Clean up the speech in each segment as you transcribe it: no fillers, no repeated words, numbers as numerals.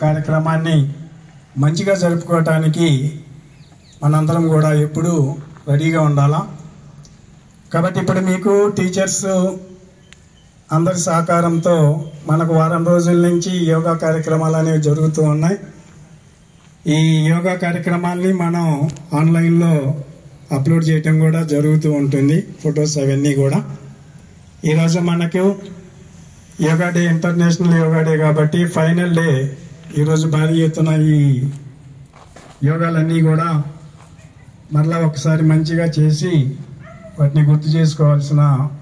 కార్యక్రమాన్ని మంచిగా జరుపుకోవడానికి మనందరం కూడా ఎప్పుడూ రెడీగా ఉండాలా. కాబట్టి ఇప్పుడు మీకు టీచర్స్ అందరి సహకారంతో మనకు వారం రోజుల నుంచి యోగా కార్యక్రమాలు అనేవి జరుగుతూ ఉన్నాయి. ఈ యోగా కార్యక్రమాల్ని మనం ఆన్లైన్లో అప్లోడ్ చేయటం కూడా జరుగుతూ ఉంటుంది, ఫొటోస్ అవన్నీ కూడా. ఈరోజు మనకు yoga day, international yoga day కాబట్టి ఫైనల్ డే. ఈరోజు భారీ ఎత్తున ఈ యోగాలన్నీ కూడా మరలా ఒకసారి మంచిగా చేసి వాటిని గుర్తు చేసుకోవాల్సిన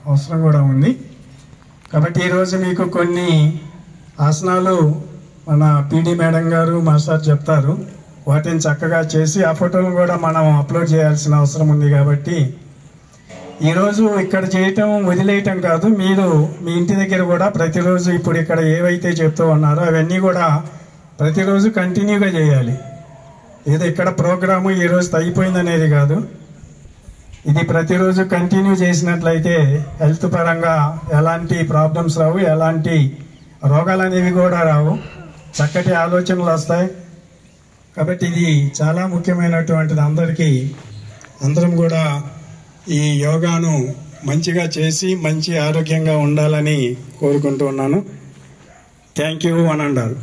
అవసరం కూడా ఉంది. కాబట్టి ఈరోజు మీకు కొన్ని ఆసనాలు మన పీడి మేడం గారు మాస్టర్ చెప్తారు. వాటిని చక్కగా చేసి ఆ ఫోటోలను కూడా మనం అప్లోడ్ చేయాల్సిన అవసరం ఉంది. కాబట్టి ఈరోజు ఇక్కడ చేయటం వదిలేయటం కాదు, మీరు మీ ఇంటి దగ్గర కూడా ప్రతిరోజు ఇప్పుడు ఇక్కడ ఏవైతే చెప్తూ ఉన్నారో అవన్నీ కూడా ప్రతిరోజు కంటిన్యూగా చేయాలి. ఏదో ఇక్కడ ప్రోగ్రాము ఈ రోజు అయిపోయింది అనేది కాదు, ఇది ప్రతిరోజు కంటిన్యూ చేసినట్లయితే హెల్త్ పరంగా ఎలాంటి ప్రాబ్లమ్స్ రావు, ఎలాంటి రోగాలు అనేవి కూడా రావు, చక్కటి ఆలోచనలు వస్తాయి. కాబట్టి ఇది చాలా ముఖ్యమైనటువంటిది. అందరం కూడా ఈ యోగాను మంచిగా చేసి మంచి ఆరోగ్యంగా ఉండాలని కోరుకుంటూ ఉన్నాను. థ్యాంక్ యూ అని అన్నారు.